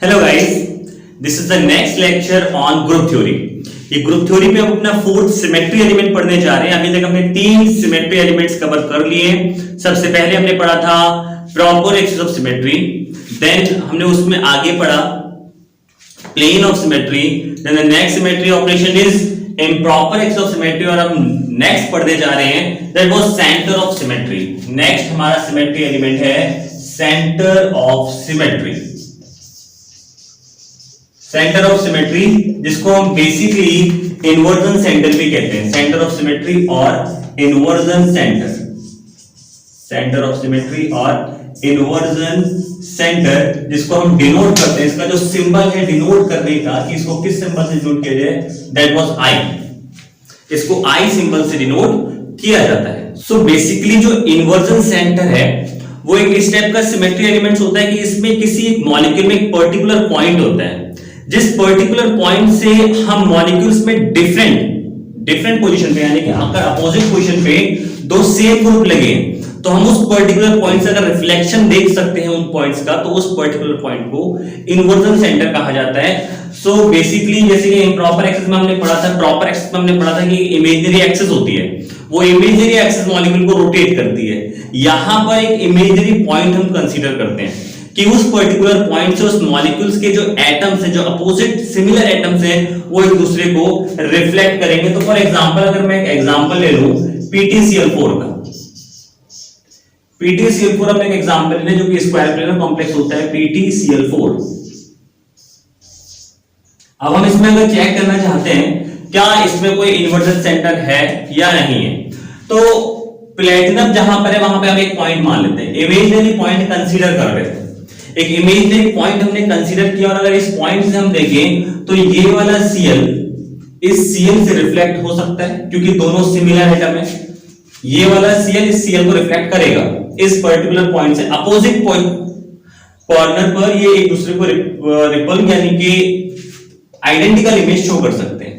Hello guys, this is the next lecture on group theory. ये group theory में हम अपना फोर्थ सिमेट्री एलिमेंट पढ़ने जा रहे हैं। अभी तक हमने तीन सिमेट्री एलिमेंट्स कवर कर लिए हैं। सबसे पहले हमने पढ़ा था proper axis of symmetry, then हमने उसमें आगे पढ़ा plane of symmetry, then the next symmetry operation is improper axis of symmetry, और हम नेक्स्ट पढ़ने जा रहे हैं that was centre of symmetry. Next हमारा सिमेट्री एलिमेंट है centre of symmetry. Centre of symmetry जिसको हम बेसिकली इन्वर्जन सेंटर भी कहते हैं, सेंटर ऑफ सिमेट्री और inversion centre, centre of symmetry और इन्वर्जन सेंटर जिसको हम डिनोट करते हैं। इसका जो सिंबल है डिनोट करने का कि इसको किस सिंबल से डिनोट किया जाए, दैट वाज आई। इसको आई सिंबल से डिनोट किया जाता है। सो बेसिकली जो इन्वर्जन सेंटर है वो एक इस टाइप का सिमेट्री एलिमेंट होता है कि इसमें किसी एक मॉलिक्यूल में एक पर्टिकुलर पॉइंट होता है, जिस पर्टिकुलर पॉइंट से हम मॉलिक्यूल्स में डिफरेंट पोजीशन पे, यानी कि अगर अपोजिट पोजीशन पे दो सेम ग्रुप लगे तो हम उस पर्टिकुलर पॉइंट से अगर रिफ्लेक्शन देख सकते हैं उन पॉइंट्स का, तो उस पर्टिकुलर पॉइंट को इन्वर्जन सेंटर कहा जाता है। सो बेसिकली जैसे कि इम्प्रॉपर एक्सिस में हमने पढ़ा था, प्रॉपर एक्सिस में हमने पढ़ा था कि इमेजिनरी एक्सिस होती है, वो इमेजिनरी एक्सिस मॉलिक्यूल को रोटेट करती है। यहां पर एक इमेजिनरी पॉइंट हम कंसीडर करते हैं कि उस पर्टिकुलर पॉइंट से उस मॉलिक्यूल्स के जो एटम्स हैं, जो अपोजिट सिमिलर एटम्स हैं, वो एक दूसरे को रिफ्लेक्ट करेंगे। तो फॉर एग्जांपल अगर मैं एक एग्जांपल ले लूं PtCl4 का, PtCl4 हम एक एग्जांपल लें जो कि स्क्वायर प्लेनर कॉम्प्लेक्स होता है PtCl4। अब हम इसमें अगर चेक करना चाहते हैं क्या इसमें कोई इन्वर्जन सेंटर है या नहीं है, तो प्लेटिनम जहां पर है वहां पे हम एक पॉइंट मान लेते हैं, इमेजिनरी पॉइंट कंसीडर कर रहे थे। एक इमेजिनरी पॉइंट हमने कंसीडर किया और अगर इस पॉइंट से हम देखें तो ये वाला Cl इस Cl से रिफ्लेक्ट हो सकता है क्योंकि दोनों सिमिलर एटम है। ये वाला Cl इस Cl को रिफ्लेक्ट करेगा इस पर्टिकुलर पॉइंट से, अपोजिट कॉर्नर पर ये एक दूसरे को रिपल यानी कि आइडेंटिकल इमेज शो कर सकते हैं।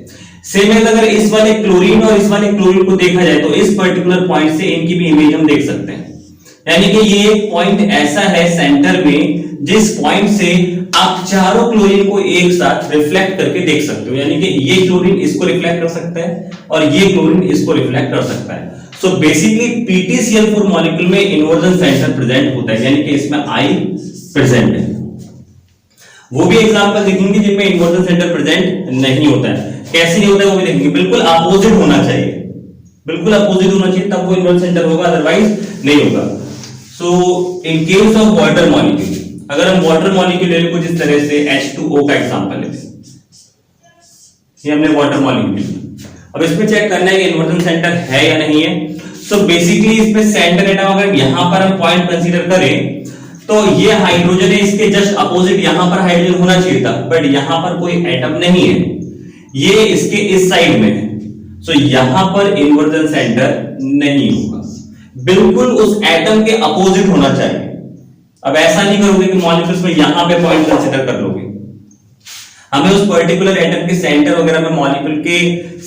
सेम है अगर इस वाले क्लोरीन और इस वाले क्लोरीन को देखा जाए तो इस पर्टिकुलर पॉइंट से इनकी भी इमेज हम देख सकते हैं। यानी कि ये एक पॉइंट ऐसा है सेंटर में जिस पॉइंट से आप चारों क्लोरीन को एक साथ रिफ्लेक्ट करके देख सकते हो, यानी कि ये क्लोरीन इसको रिफ्लेक्ट कर सकता है और ये क्लोरीन इसको रिफ्लेक्ट कर सकता है। सो बेसिकली PtCl4 मॉलिक्यूल में इन्वर्जन सेंटर प्रेजेंट होता है, यानी कि इसमें I प्रेजेंट है। वो भी एग्जांपल देखेंगे जिनमें इन्वर्जन सेंटर प्रेजेंट नहीं होता है। कैसे नहीं होता है वो भी देखेंगे। बिल्कुल अपोजिट होना चाहिए, बिल्कुल अपोजिट होना चाहिए तब वो इन्वर्जन सेंटर होगा, अदरवाइज नहीं होगा। So in case of water molecule, अगर हम वाटर मॉलिक्यूल ले लें कुछ इस तरह से H2O का एग्जांपल लेते हैं, ये हमने वाटर मॉलिक्यूल। अब इसमें चेक करना है कि इन्वर्जन सेंटर है या नहीं है। सो बेसिकली इसमें सेंटर एटम अगर यहां पर हम पॉइंट कंसीडर करें तो ये हाइड्रोजन है, इसके जस्ट अपोजिट यहां पर हाइड्रोजन होना चाहिए था, बट यहां पर कोई एटम नहीं है, ये इसके इस साइड में है। सो यहां पर इन्वर्जन सेंटर नहीं होगा, बिल्कुल उस एटम के अपोजिट होना चाहिए। अब ऐसा नहीं करोगे कि मॉलिक्यूल्स में यहां पे पॉइंट कंसीडर कर लोगे, हमें उस पर्टिकुलर एटम के सेंटर वगैरह में, मॉलिक्यूल के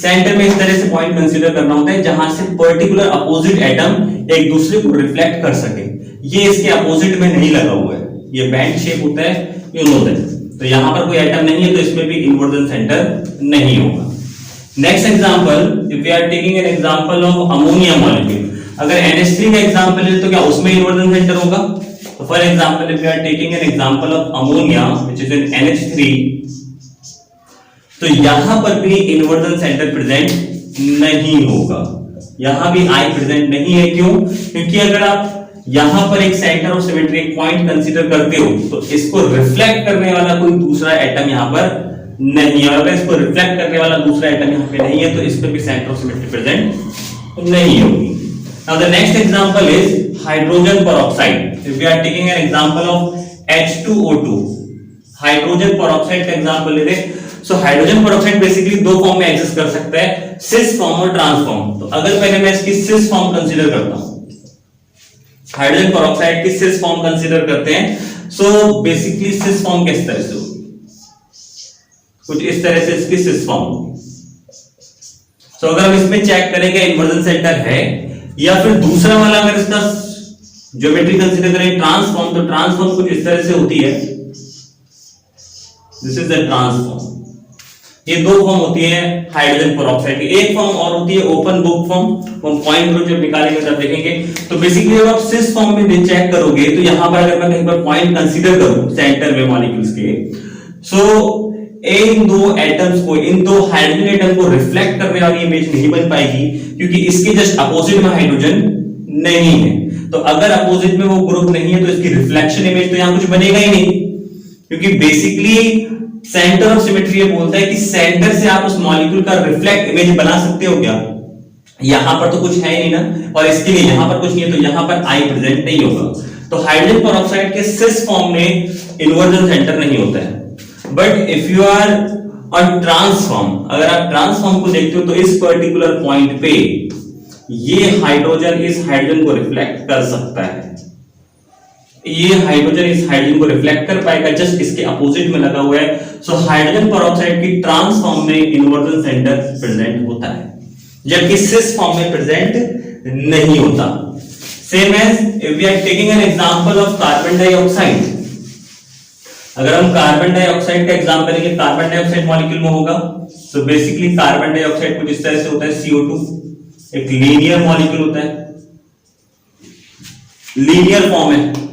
सेंटर में इस तरह से पॉइंट कंसीडर करना होता है जहां से पर्टिकुलर अपोजिट एटम एक दूसरे को रिफ्लेक्ट कर सके। ये इसके अपोजिट में नहीं लगा हुआ है, ये बैंड शेप होता है, यू नो दैट। तो यहां पर कोई एटम नहीं है तो इसमें भी इन्वर्जन सेंटर नहीं होगा। Next example, if we are taking an example of ammonia molecule, अगर NH3 का एग्जांपल ले तो क्या उसमें इन्वर्जन सेंटर होगा? तो for example if we are taking an example of ammonia which is in NH3, तो यहां पर भी इन्वर्जन सेंटर प्रेजेंट नहीं होगा, यहां भी I प्रेजेंट नहीं है। क्यों? क्योंकि अगर आप यहां पर एक सेंटर ऑफ सिमेट्री एक पॉइंट कंसीडर करते हो तो इसको रिफ्लेक्ट करने वाला कोई दूसरा एटम यहां पर नहीं है, अगर इसको रिफ्लेक्ट करने वाला दूसरा एटम यहां पे नहीं है तो इसमें भी सेंटर ऑफ सिमेट्री प्रेजेंट नहीं होगी। Now the next example is hydrogen peroxide. If we are taking an example of H2O2, hydrogen peroxide का एग्जांपल ले लें। सो हाइड्रोजन पेरोक्साइड बेसिकली दो फॉर्म में एग्जिस्ट कर सकता है, सिस फॉर्म और ट्रांस फॉर्म। तो अगर पहले मैं इसकी सिस फॉर्म कंसीडर करता हूं, हाइड्रोजन पेरोक्साइड की सिस फॉर्म कंसीडर करते हैं। सो बेसिकली सिस फॉर्म किस तरह से होगी, कुछ इस तरह से इसकी सिस फॉर्म होगी। सो अगर हम इसमें चेक करेंगे इन्वर्जन सेंटर है, या फिर दूसरा वाला अगर इसका ज्योमेट्री कंसीडर करें ट्रांसफॉर्म, तो ट्रांसफॉर्म कुछ इस तरह से होती है, this is the trans form. ये दो फॉर्म होती है हाइड्रोजन पेरोक्साइड की। एक फॉर्म और होती है ओपन बुक फॉर्म, हम पॉइंट ग्रुप जब निकालेंगे तब देखेंगे। तो बेसिकली जब आप सिस फॉर्म में चेक करोगे तो यहां पर अगर मैं कहीं पर पॉइंट कंसीडर करूं सेंटर में मॉलिक्यूल्स के, सो इन दो एटम्स को, इन दो हाइड्रोजन एटम को रिफ्लेक्ट करने वाली इमेज नहीं बन पाएगी, क्योंकि इसके जस्ट अपोजिट में हाइड्रोजन नहीं है। तो अगर अपोजिट में वो ग्रुप नहीं है तो इसकी रिफ्लेक्शन इमेज तो यहां कुछ बनेगा ही नहीं, क्योंकि बेसिकली सेंटर ऑफ सिमेट्री ये बोलता है कि सेंटर से आप उस मॉलिक्यूल का रिफ्लेक्ट इमेज बना सकते हो क्या? यहां पर तो कुछ है ही नहीं ना, और इसके लिए यहां पर कुछ नहीं है तो यहां पर आई प्रेजेंट नहीं होगा। तो हाइड्रोजन पेरोक्साइड के सिस फॉर्म में इन्वर्जन सेंटर नहीं होता है। But if you are on trans form, अगर आप ट्रांसफॉर्म को देखते हो तो इस पर्टिकुलर पॉइंट पे ये हाइड्रोजन इस हाइड्रोजन को रिफ्लेक्ट कर सकता है, ये हाइड्रोजन इस हाइड्रोजन को रिफ्लेक्ट कर पाएगा, जस्ट इसके अपोजिट में लगा हुआ है। सो हाइड्रोजन पेरोक्साइड की ट्रांस फॉर्म में इन्वर्जन सेंटर प्रेजेंट होता है, जबकि सिस फॉर्म में प्रेजेंट नहीं होता। Same as if we are taking an example of carbon dioxide, अगर हम कार्बन डाइऑक्साइड का एग्जांपल लेंगे, कार्बन डाइऑक्साइड मॉलिक्यूल में होगा, तो बेसिकली कार्बन डाइऑक्साइड कुछ इस तरह से होता है, CO2 एक लीनियर मॉलिक्यूल होता है, लीनियर फॉर्म है।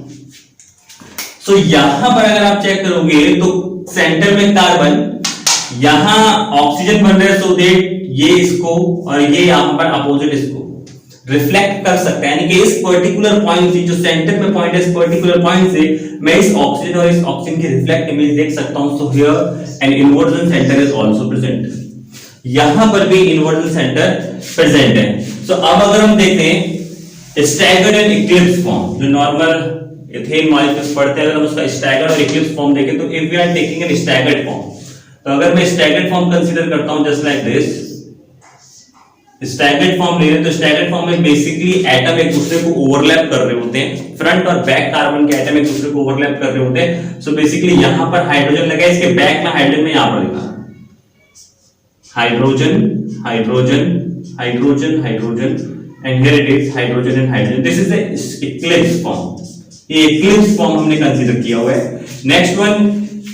सो यहां पर अगर आप चेक करोगे तो सेंटर में कार्बन, यहां ऑक्सीजन बन रहा है, सो दैट ये इसको और ये यहां पर अपोजिट इसको रिफ्लेक्ट कर सकता है, यानी कि इस पर्टिकुलर पॉइंट से, जो सेंटर में पॉइंट है, इस पर्टिकुलर पॉइंट से मैं इस ऑक्सीजन और इस ऑक्सीजन की रिफ्लेक्ट इमेज देख सकता हूं। So here an inversion centre is also present, यहां पर भी इन्वर्जन सेंटर प्रेजेंट है। सो अब अगर हम देखते हैं स्टैगर्ड एंड इक्लिप्स फॉर्म, जो नॉर्मल इथेन मॉलिक्यूल्स पढ़ते हैं, अगर हम उसका स्टैगर्ड और इक्लिप्स फॉर्म देखें तो if we are taking an staggered form, तो अगर मैं स्टैगर्ड फॉर्म कंसीडर करता हूं just like this, staggered form ले रहे हैं, तो स्टैगर्ड फॉर्म में बेसिकली एटम एक दूसरे को ओवरलैप कर रहे होते हैं, फ्रंट और बैक कार्बन के एटम एक दूसरे को ओवरलैप कर रहे होते हैं। सो बेसिकली यहां पर हाइड्रोजन लगा है, इसके बैक में हाइड्रोजन में यहां पर लिखा hydrogen hydrogen hydrogen hydrogen and here it is hydrogen and hydrogen. This is the Eclipse form, ये इक्लिप्स फॉर्म हमने कंसीडर किया हुआ है। नेक्स्ट वन,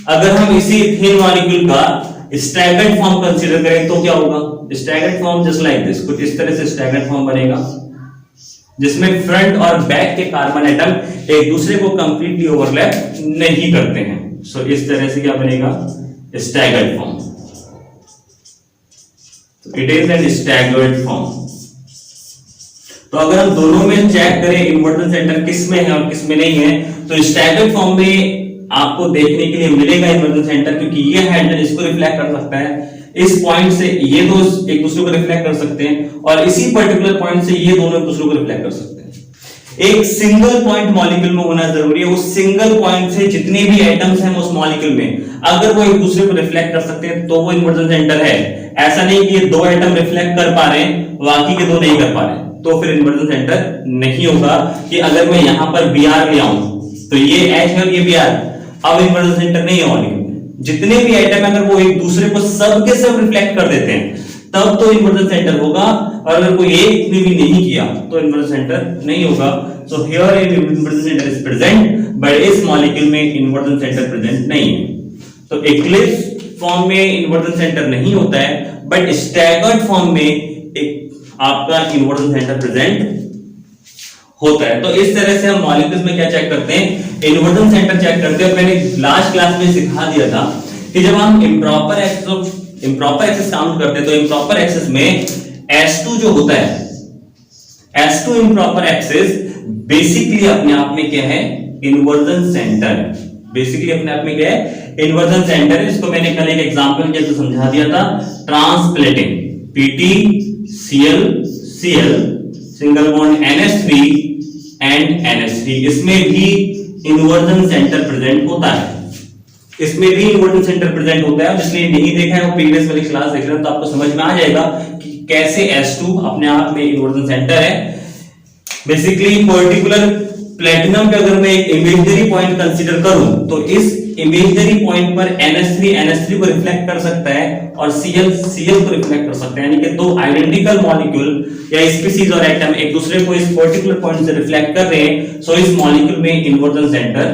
अगर हम इसी इथेन मॉलिक्यूल का स्टैगर्ड फॉर्म कंसीडर करें तो क्या होगा? Staggered form just like this, कुछ इस तरह से स्टैगर्ड फॉर्म बनेगा, जिसमें फ्रंट और बैक के कार्बन एटम एक दूसरे को कंप्लीटली ओवरलैप नहीं करते हैं। सो इस तरह से क्या बनेगा? Staggered form. It is an staggered form. तो अगर हम दोनों में चेक करें इन्वर्जन सेंटर किस में है और किस में नहीं है, तो स्टैगर्ड फॉर्म में आपको देखने के लिए मिलेगा इन्वर्जन सेंटर, क्योंकि ये हाइड्रोजन इसको रिफ्लेक्ट कर सकता है, इस पॉइंट से ये दो एक दूसरे को रिफ्लेक्ट कर सकते हैं, और इसी पर्टिकुलर पॉइंट से ये दोनों एक दूसरे को रिफ्लेक्ट कर सकते हैं। एक सिंगल पॉइंट मॉलिक्यूल में होना जरूरी है, उस सिंगल पॉइंट से जितने भी एटम्स हैं उस मॉलिक्यूल में, अगर वो एक दूसरे को रिफ्लेक्ट कर सकते हैं तो वो इन्वर्जन सेंटर है। ऐसा नहीं कि ये दो एटम रिफ्लेक्ट कर पा रहे हैं, बाकी के दो नहीं कर पा रहे हैं, तो फिर इन्वर्जन सेंटर नहीं होगा। कि अगर मैं यहां पर Br ले आऊं तो ये H है और ये Br, अब इन्वर्जन सेंटर नहीं है मॉलिक्यूल में। जितने भी एटम अगर वो एक दूसरे को सब के सब रिफ्लेक्ट कर देते हैं तब तो इन्वर्जन सेंटर होगा, और अगर कोई एक ने भी नहीं किया तो इन्वर्जन सेंटर नहीं होगा। So here inversion centre is present, but इस मॉलिक्यूल में इन्वर्जन सेंटर प्रेजेंट नहीं है। तो इक्लिप्स फॉर्म में इन्वर्जन सेंटर नहीं होता है, बट स्टैगर्ड फॉर्म में एक आपका इन्वर्जन सेंटर प्रेजेंट होता है। तो इस तरह से हम मॉलिक्यूल्स में क्या चेक करते हैं? इन्वर्जन सेंटर चेक करते हैं। मैंने लास्ट क्लास में सिखा दिया था कि जब हम इम्प्रॉपर एक्सेस काउंट करते हैं तो इम्प्रॉपर एक्सेस में S2 जो होता है, S2 इम्प्रॉपर एक्सेस बेसिकली अपने आप में क्या है? Inversion centre. बेसिकली अपने आप में क्या है? Inversion centre. इसको मैंने कल एक एग्जांपल के तो समझा दिया था, ट्रांसप्लेटिंग PTCl Cl single bond NH3 and NH3, इसमें भी इन्वर्जन सेंटर प्रेजेंट होता है, इसमें भी इन्वर्जन सेंटर प्रेजेंट होता है। जिसने नहीं देखा है वो प्रीवियस वाली क्लास देख रहे हो तो आपको समझ में आ जाएगा कि कैसे S2 अपने आप में इन्वर्जन सेंटर है। बेसिकली पर्टिकुलर प्लेटिनम पे अगर मैं एक इमेजिनरी पॉइंट कंसीडर करूं तो इस इमेजिनरी पॉइंट पर NH3 को रिफ्लेक्ट कर सकता है और Cl को रिफ्लेक्ट कर सकता है, यानी कि दो आइडेंटिकल मॉलिक्यूल या स्पीशीज और एटम एक दूसरे को इस पर्टिकुलर पॉइंट से रिफ्लेक्ट कर रहे हैं। सो इस मॉलिक्यूल में इन्वर्जन सेंटर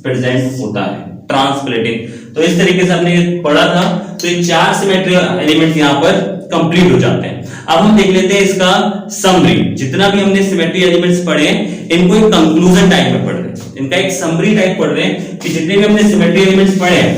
प्रेजेंट होता है, ट्रांसप्लेटिंग। तो इस तरीके से हमने ये पढ़ा था। तो ये 4 सिमेट्री एलिमेंट्स यहाँ पर कंप्लीट हो जाते हैं। अब हम देख लेते हैं इसका समरी। जितना भी हमने सिमेट्री एलिमेंट्स पढ़े हैं इनको एक कंक्लूजन टाइप में पढ़ रहे हैं, इनका एक समरी टाइप पढ़ रहे हैं कि जितने भी हमने सिमेट्री एलिमेंट्स पढ़े हैं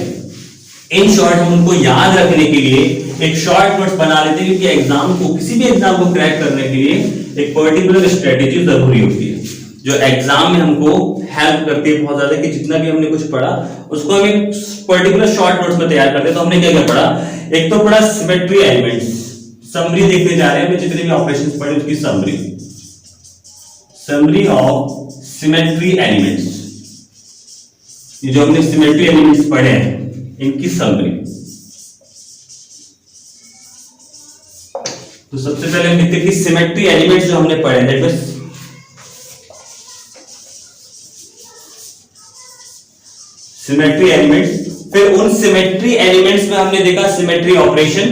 इन शॉर्ट हम उनको याद रखने के लिए एक शॉर्ट नोट्स बना लेते हैं, क्योंकि एग्जाम को किसी भी एग्जाम को क्रैक करने के लिए एक पर्टिकुलर स्ट्रेटेजी जरूरी होती है जो एग्जाम में हमको हेल्प करती है बहुत ज्यादा, कि जितना भी हमने कुछ पढ़ा उसको हम एक पर्टिकुलर शॉर्ट नोट्स में तैयार करते हैं। तो हमने क्या क्या पढ़ा, एक तो पढ़ा सिमेट्री एलिमेंट्स, समरी देखने जा रहे हैं, जितने भी ऑपरेशंस पढ़े उसकी समरी ऑफ सिमेट्री एलिमेंट्स। ये जो हमने सिमेट्री एलिमेंट्स पढ़े हैं इनकी समरी। तो सबसे पहले हम देखते हैं कि सिमेट्री एलिमेंट्स जो हमने पढ़े दैट मींस सिमेट्री एलिमेंट्स, फिर उन सिमेट्री एलिमेंट्स में हमने देखा सिमेट्री ऑपरेशन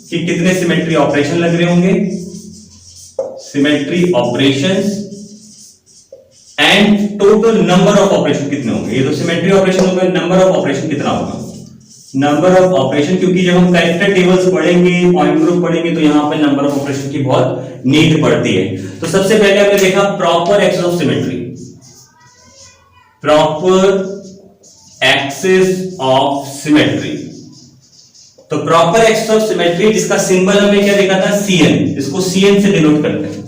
कि कितने सिमेट्री ऑपरेशन लग रहे होंगे, symmetry operations and total number of operation कितने होंगे। ये तो सिमेट्री ऑपरेशन होगा, नंबर ऑफ ऑपरेशन कितना होगा, नंबर ऑफ ऑपरेशन, क्योंकि जब हम कैरेक्टर टेबल्स पढ़ेंगे, पॉइंट ग्रुप पढ़ेंगे तो यहां पर नंबर ऑफ ऑपरेशन की बहुत नीड पड़ती है। तो सबसे पहले हमने देखा proper axes of symmetry, proper axes of symmetry. तो प्रॉपर एक्सेस ऑफ सिमेट्री जिसका सिंबल हमने क्या देखा था, Cn, इसको Cn से डिनोट करते हैं।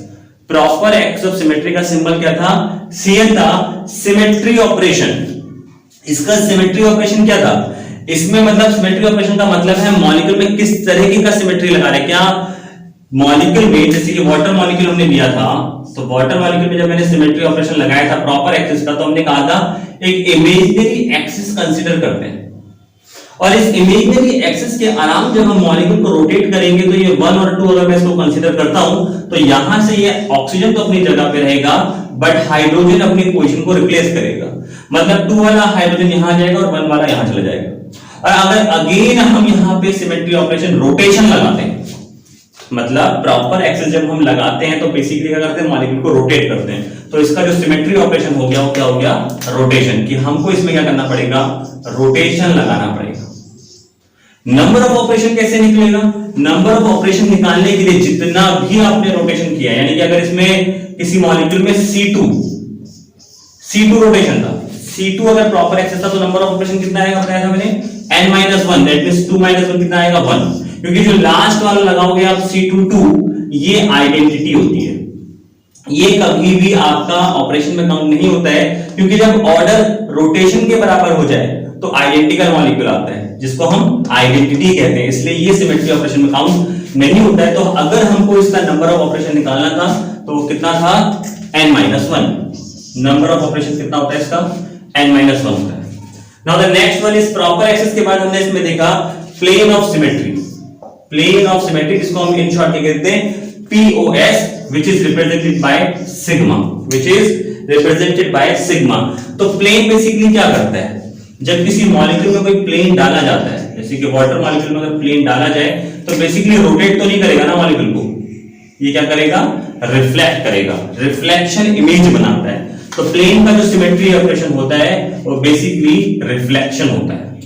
प्रॉपर एक्सेस ऑफ सिमेट्री का सिंबल क्या था, Cn था। सिमेट्री ऑपरेशन, इसका सिमेट्री ऑपरेशन क्या था, इसमें मतलब सिमेट्री ऑपरेशन का मतलब है मॉलिक्यूल में किस तरीके का सिमेट्री लगा रहे हैं। क्या मॉलिक्यूल में, जैसे कि वाटर मॉलिक्यूल हमने लिया था, तो वाटर मॉलिक्यूल में जब मैंने सिमेट्री ऑपरेशन लगाया था प्रॉपर एक्सिस का, तो हमने कहा था एक इमेजिनरी एक्सिस कंसीडर करते हैं, और इस इमेजिनरी एक्सिस के अराउंड जब हम मॉलिक्यूल को रोटेट करेंगे तो ये 1 और 2 अगर मैं इसको कंसीडर करता हूं तो यहां से ये ऑक्सीजन तो अपनी जगह पे रहेगा बट हाइड्रोजन अपनी पोजीशन को रिप्लेस करेगा। मतलब 2 वाला हाइड्रोजन यहां जाएगा और 1 वाला यहां चला जाएगा। और अगर अगेन हम यहां पे सिमेट्री ऑपरेशन रोटेशन लगाते हैं, मतलब प्रॉपर एक्सिस जब हम लगाते हैं तो बेसिकली क्या करते हैं, मॉलिक्यूल को रोटेट करते हैं। तो इसका जो सिमेट्री ऑपरेशन हो गया वो क्या हो गया, रोटेशन, कि हमको इसमें क्या करना पड़ेगा, रोटेशन लगाना पड़ेगा। नंबर ऑफ ऑपरेशन कैसे निकलेगा, नंबर ऑफ ऑपरेशन निकालने के लिए जितना भी आपने रोटेशन किया, यानी कि अगर इसमें किसी मॉलिक्यूल में C2 रोटेशन था, C2 अगर प्रॉपर एक्सिस था तो नंबर ऑफ ऑपरेशन कितना आएगा बताया था मैंने, n-1, दैट मींस 2 - 1 कितना आएगा, 1, क्योंकि जो लास्ट वाला लगाओगे आप C22 ये आइडेंटिटी होती है, ये कभी भी आपका ऑपरेशन में काउंट नहीं होता है, क्योंकि जब ऑर्डर रोटेशन के बराबर हो जाए तो आइडेंटिकल मॉलिक्यूल आता है जिसको हम आइडेंटिटी कहते हैं, इसलिए ये सिमेट्री ऑपरेशन में काउंट नहीं होता है। तो अगर हमको इसका नंबर ऑफ ऑपरेशन निकालना था तो वो कितना था, n-1, नंबर ऑफ ऑपरेशन कितना होता है इसका, n-1 होता है। Now the next one is proper axis के बाद हमने इसमें देखा plane of symmetry, plane of symmetry जिसको हम इन शॉर्ट कहते हैं POS, which is represented by sigma, which is represented by sigma। तो प्लेन बेसिकली क्या करता है, जब किसी मॉलिक्यूल में कोई प्लेन डाला जाता है, जैसे कि वाटर मॉलिक्यूल में अगर प्लेन डाला जाए तो बेसिकली रोटेट तो नहीं करेगा ना मॉलिक्यूल को, ये क्या करेगा, रिफ्लेक्ट करेगा, रिफ्लेक्शन इमेज बनाता है। तो प्लेन का जो सिमेट्री ऑपरेशन होता है वो बेसिकली रिफ्लेक्शन होता है,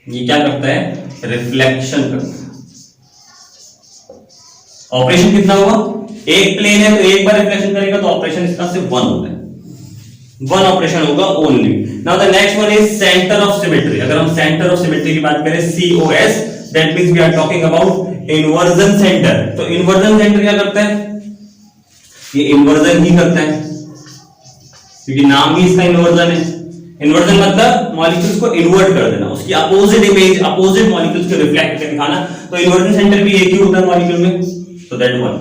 ये क्या करता है, रिफ्लेक्शन करता है। ऑपरेशन कितना होगा, एक प्लेन है तो एक बार रिफ्लेक्शन करेगा तो ऑपरेशन इसका सिर्फ 1 होता है, 1 ऑपरेशन होगा only. Now the next one is centre of symmetry. अगर हम सेंटर ऑफ सिमेट्री की बात करें COS, that means we are talking about inversion centre. तो इन्वर्जन सेंटर क्या करता है, ये इन्वर्जन ही करता है, क्योंकि नाम ही इसका इन्वर्जन है। इन्वर्जन मतलब मॉलिक्यूल्स को इन्वर्ट कर देना, उसकी अपोजिट इमेज, अपोजिट मॉलिक्यूल्स को रिफ्लेक्ट करके दिखाना। तो इन्वर्जन सेंटर भी एक ही होता है मॉलिक्यूल में, so that one।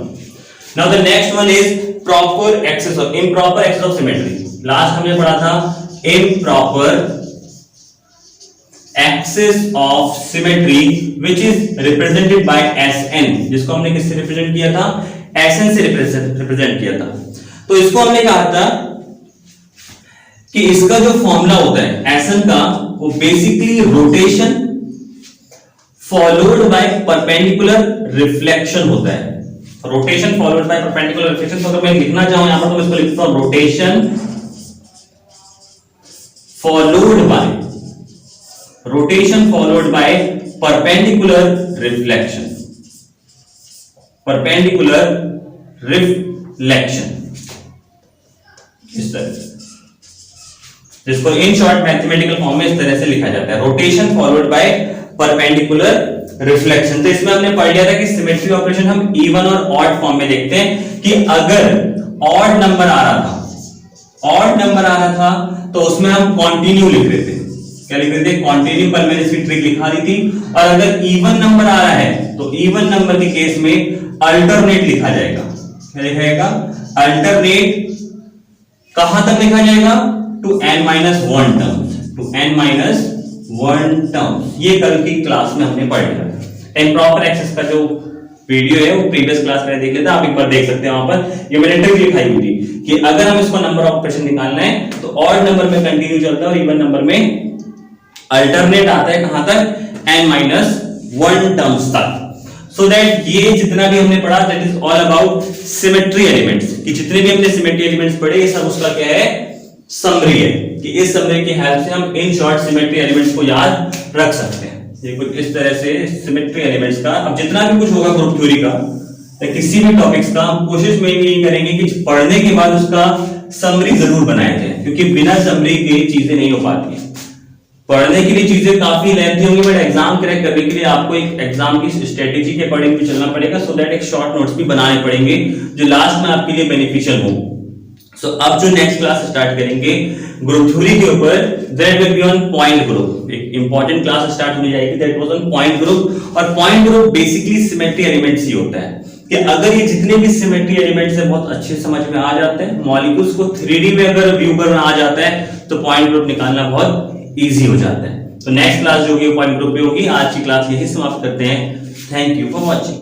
now the next one is proper axis of improper axis of symmetry। Last हमने पढ़ा था improper axis of symmetry which is represented by SN, जिसको हमने किससे रिप्रेजेंट किया था, SN से रिप्रेजेंट किया था। तो इसको हमने कहा था कि इसका जो फॉर्मूला होता है SN का, वो basically rotation followed by perpendicular reflection होता है, rotation followed by perpendicular reflection. तो अगर मैं लिखना चाहूं यहां पर तो मैं इसको लिखता हूं rotation followed by rotation followed by perpendicular reflection, perpendicular reflection, इस तरह से, जिसको इन शॉर्ट मैथमेटिकल फॉर्म में इस तरह से लिखा जाता है, rotation followed by perpendicular reflection. तो इसमें हमने पढ़ लिया था कि सिमेट्री ऑपरेशन हम इवन और ऑड फॉर्म में देखते हैं कि अगर ऑड नंबर आ रहा था, ऑड नंबर आ रहा था तो उसमें हम कंटिन्यू लिख देते हैं, क्या लिख देते हैं, कंटिन्यू। कल मैंने इसकी ट्रिक लिखा दी थी। और अगर इवन नंबर आ रहा है तो इवन नंबर के केस में अल्टरनेट लिखा जाएगा, क्या लिखा जाएगा, अल्टरनेट। कहां तक लिखा जाएगा, to n-1 terms, to n-1 terms. ये कल की क्लास में हमने पढ़ लिया। इम्प्रॉपर एक्सेस का जो वीडियो है वो प्रीवियस क्लास में देख लेते हैं, आप एक बार देख सकते हैं। वहां पर ये मैंने ट्रिक लिखाई हुई थी कि अगर हम इसको नंबर ऑफ ऑपरेशन निकालना है तो ऑड नंबर में कंटिन्यू चलता है और इवन नंबर में अल्टरनेट आता है, कहां तक, n-1 टर्म्स तक। सो दैट ये जितना भी हमने पढ़ा that is all about symmetry elements, कि जितने भी हमने सिमेट्री एलिमेंट्स पढ़े ये सब उसका क्या है, समरी है, कि इस समरी की हेल्प से हम इन शॉर्ट सिमेट्री एलिमेंट्स को याद रख सकते हैं। ये कुछ इस तरह से सिमेट्री एलिमेंट्स का, अब जितना भी कुछ होगा ग्रुप थ्योरी का या किसी भी टॉपिक्स का, हम कोशिश में यही करेंगे कि पढ़ने के बाद उसका समरी जरूर बनाया जाए, क्योंकि बिना समरी के चीजें नहीं हो पाती है। पढ़ने के लिए चीजें काफी लेंथी होंगी, बट एग्जाम क्रैक करने के लिए आपको एक एग्जाम की स्ट्रेटेजी के अकॉर्डिंग भी चलना पड़ेगा, सो दैट एक शॉर्ट नोट्स भी बनाने पड़ेंगे जो लास्ट में आपके लिए बेनिफिशियल हो। सो अब जो नेक्स्ट क्लास स्टार्ट करेंगे ग्रुप थ्योरी के ऊपर, that will be on point group. एक इंपॉर्टेंट क्लास स्टार्ट होने जाएगी, that was on point group. और point group basically symmetry elements ही होता है, कि अगर ये जितने भी सिमेट्री एलिमेंट्स हैं बहुत अच्छे समझ में आ जाते हैं, मॉलिक्यूल्स को 3D में अगर व्यू करना आ जाता है तो पॉइंट ग्रुप निकालना बहुत इजी हो जाता है। तो नेक्स्ट क्लास जो होगी पॉइंट ग्रुप पे होगी। आज की क्लास यही समाप्त करते हैं। Thank you for watching.